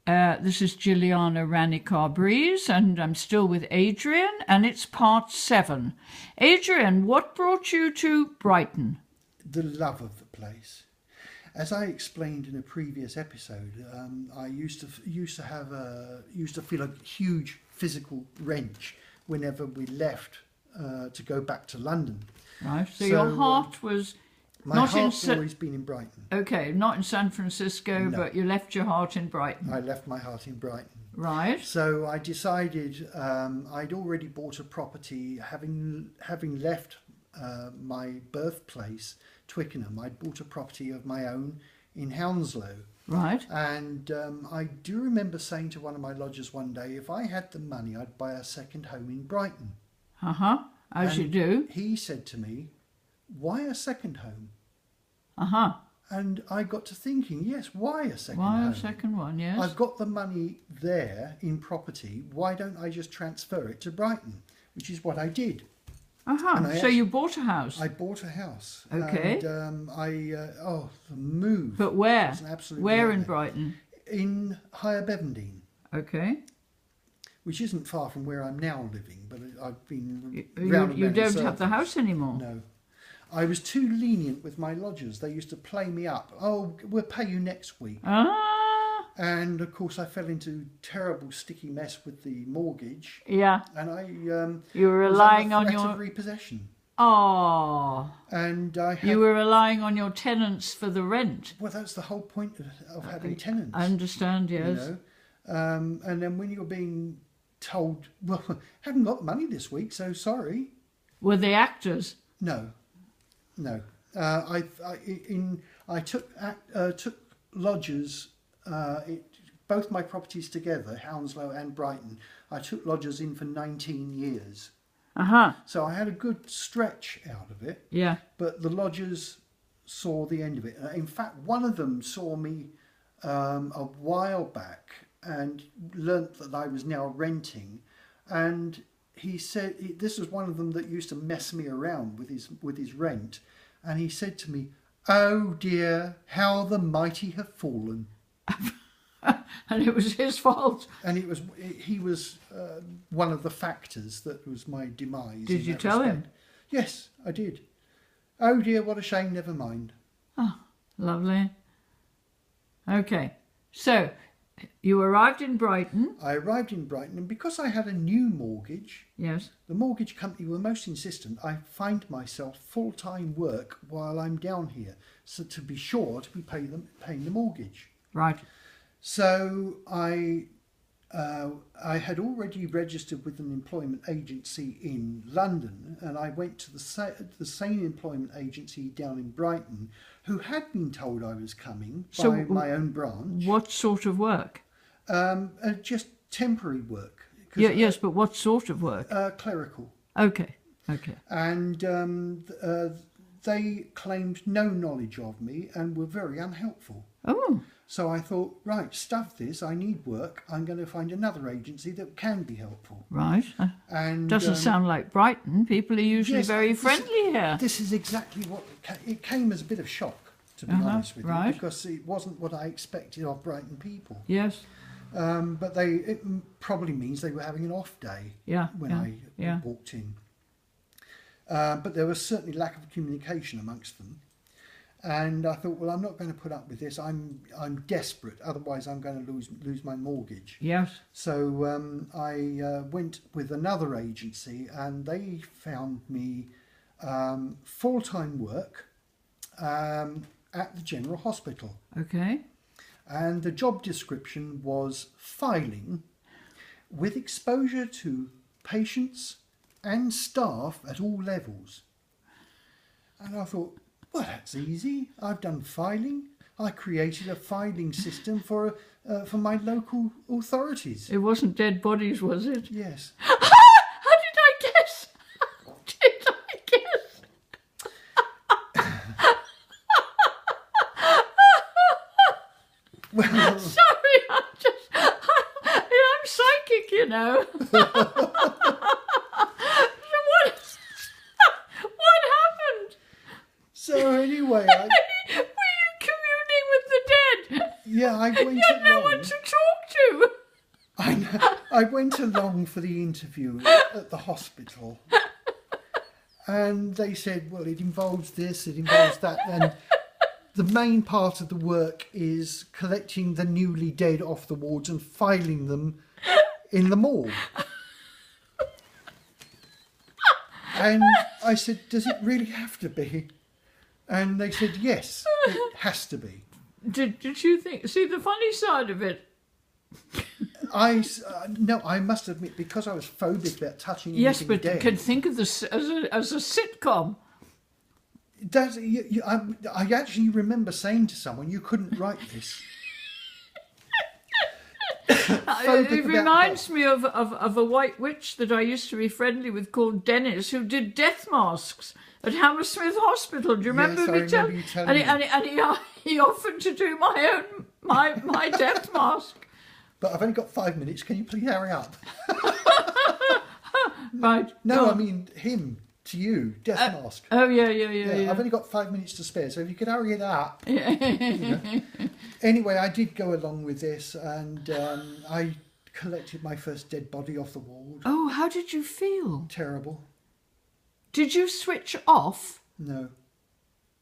This is Jilliana Ranicar-Breese, and I'm still with Adrian, and it's part 7. Adrian, what brought you to Brighton? The love of the place. As I explained in a previous episode, I used to feel a huge physical wrench whenever we left to go back to London. Right. So your heart was my not heart's in always been in Brighton. Okay, not in San Francisco, No. But you left your heart in Brighton. I left my heart in Brighton. Right. So I decided I'd already bought a property, having left my birthplace, Twickenham. I'd bought a property of my own in Hounslow. Right. And I do remember saying to one of my lodgers one day, if I had the money, I'd buy a second home in Brighton. Uh-huh. As you do. He said to me, why a second home? Uh-huh. And I got to thinking, yes, why a second Why home? a second one, yes. I've got the money there in property. Why don't I just transfer it to Brighton? Which is what I did. Uh-huh. So you bought a house? I bought a house. Okay. And the move. But where? Was an absolute Where in nightmare. Brighton? In Higher Bevendine. Okay. Which isn't far from where I'm now living, but I've been You don't have the house anymore? No. I was too lenient with my lodgers. They used to play me up. Oh, we'll pay you next week. Ah. And of course I fell into terrible sticky mess with the mortgage. Yeah. And I you were relying was under on threat your of repossession. Oh. And I had... You were relying on your tenants for the rent. Well, that's the whole point of having tenants. I understand, yes. You know? And then when you're being told, well, haven't got money this week, so sorry. Were they actors? No. I took lodgers, both my properties together, Hounslow and Brighton. I took lodgers in for 19 years. Uh-huh. So I had a good stretch out of it. Yeah. But the lodgers saw the end of it. In fact, one of them saw me a while back and learnt that I was now renting, and he said, this was one of them that used to mess me around with his rent, and he said to me, "Oh dear, how the mighty have fallen." And it was his fault. And he was one of the factors that was my demise. Did you tell him? Yes, I did. Oh dear, what a shame, never mind. Oh, lovely. Okay, so you arrived in Brighton. I arrived in Brighton, and because I had a new mortgage, yes, the mortgage company were most insistent I find myself full-time work while I'm down here, so to be sure to be paying the mortgage. Right. So I had already registered with an employment agency in London, and I went to the same employment agency down in Brighton, who had been told I was coming by my own branch. What sort of work? Just temporary work. Yes, but what sort of work? Clerical. Okay. And they claimed no knowledge of me and were very unhelpful. Oh. So I thought, right, stuff this, I need work. I'm going to find another agency that can be helpful. Right. And doesn't sound like Brighton. People are usually very friendly here. This is exactly what it came as a bit of shock, to be honest with you, because it wasn't what I expected of Brighton people. Yes. But it probably means they were having an off day when I walked in. But there was certainly lack of communication amongst them. And I thought, well, I'm not going to put up with this. I'm desperate. Otherwise, I'm going to lose my mortgage. Yes. So I went with another agency, and they found me full-time work at the General Hospital. Okay. And the job description was filing with exposure to patients and staff at all levels. And I thought, well, that's easy. I've done filing. I created a filing system for my local authorities. It wasn't dead bodies, was it? Yes. How did I guess? How did I guess? Well, sorry, I'm psychic, you know. What happened? So anyway, were you communing with the dead? yeah, I went You had no one to talk to. I went along for the interview at the hospital, and they said, well, it involves this, it involves that, and the main part of the work is collecting the newly dead off the wards and filing them in the morgue. And I said, does it really have to be? And they said, yes, it has to be. Did you think? See the funny side of it. No, I must admit, because I was phobic about touching Yes, anything but dead. you can think of this as a sitcom. I actually remember saying to someone, you couldn't write this. It reminds me of a white witch that I used to be friendly with called Dennis, who did death masks at Hammersmith Hospital. Do you remember me telling you telling me? And he offered to do my death mask. But I've only got 5 minutes. Can you please hurry up? Right. No, I mean him to you, death mask. Oh yeah. I've only got 5 minutes to spare, so if you could hurry it up. You know. Anyway, I did go along with this, and I collected my first dead body off the ward. Oh, how did you feel? Terrible. Did you switch off? No.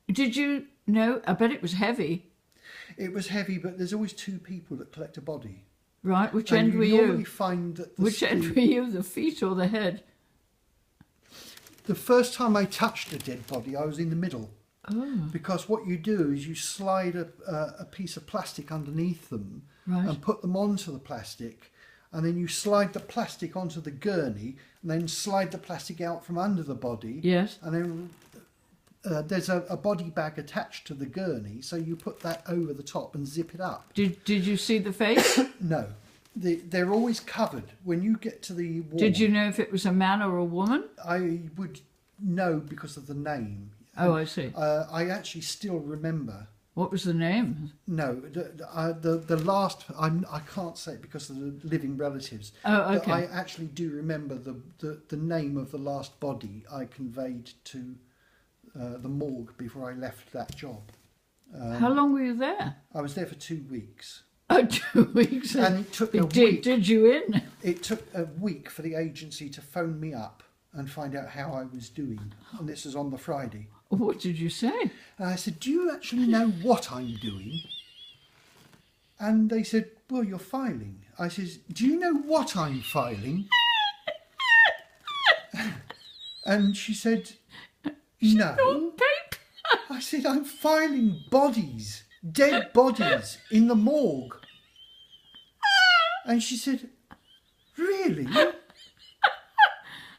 Did you? No, I bet it was heavy. It was heavy, but there's always two people that collect a body. Right, which And end were you normally you? find that Which end were you, the feet or the head? the first time I touched a dead body, I was in the middle. Oh. Because what you do is you slide a piece of plastic underneath them and put them onto the plastic, and then you slide the plastic onto the gurney and then slide the plastic out from under the body. Yes. And then there's a body bag attached to the gurney, so you put that over the top and zip it up. Did you see the face? No. They're always covered. When you get to the wall... Did you know if it was a man or a woman? I would know because of the name. Oh, I see. I actually still remember... What was the name? No, the last... I can't say it because of the living relatives. Oh, okay. But I actually do remember the name of the last body I conveyed to the morgue before I left that job. How long were you there? I was there for 2 weeks. Oh, 2 weeks. And it took a week. Did you in? It took a week for the agency to phone me up and find out how I was doing. And this was on the Friday. What did you say? And I said, do you actually know what I'm doing? And they said, well, you're filing. I says, do you know what I'm filing? And she said, no. I said, I'm filing bodies, dead bodies in the morgue. And she said, really?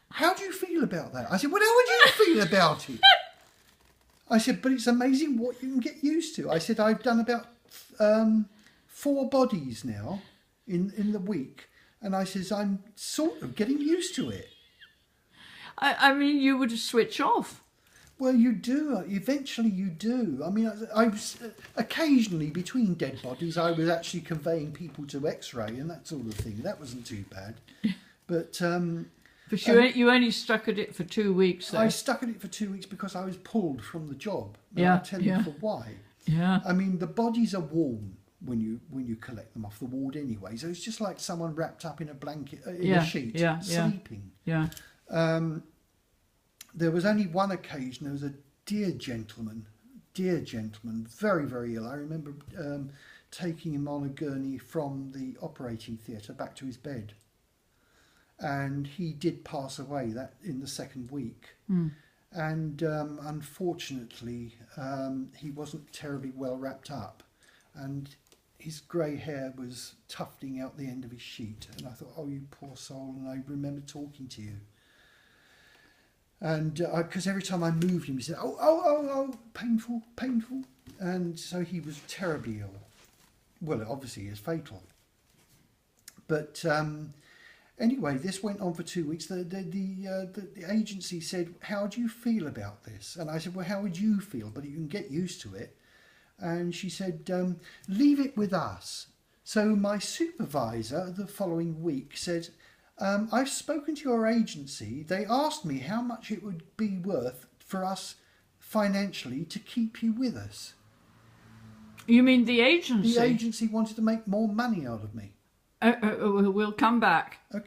How do you feel about that? I said, well, how would you feel about it? I said, but it's amazing what you can get used to. I said, I've done about 4 bodies now in the week. And I says, I'm sort of getting used to it. I mean, you would switch off. Well, you do. Eventually you do. I mean, I was, occasionally between dead bodies, I was actually conveying people to X-ray and that sort of thing. That wasn't too bad. But you only stuck at it for 2 weeks, though. I stuck at it for 2 weeks because I was pulled from the job. And Yeah, I'll tell you for why. Yeah. I mean, the bodies are warm when you collect them off the ward anyway. So it's just like someone wrapped up in a blanket, in a sheet, sleeping. Yeah. There was only one occasion. There was a dear gentleman, very, very ill. I remember taking him on a gurney from the operating theatre back to his bed. And he did pass away that in the 2nd week. And unfortunately, he wasn't terribly well wrapped up. And his grey hair was tufting out the end of his sheet. And I thought, oh, you poor soul. And I remember talking to you. And because every time I moved him, he said, oh, painful. And so he was terribly ill. Well, it obviously is fatal. But anyway, this went on for 2 weeks. The agency said, how do you feel about this? And I said, well, how would you feel? But you can get used to it. And she said, leave it with us. So my supervisor the following week said, I've spoken to your agency. They asked me how much it would be worth for us financially to keep you with us. You mean the agency? The agency wanted to make more money out of me. We'll come back. Okay.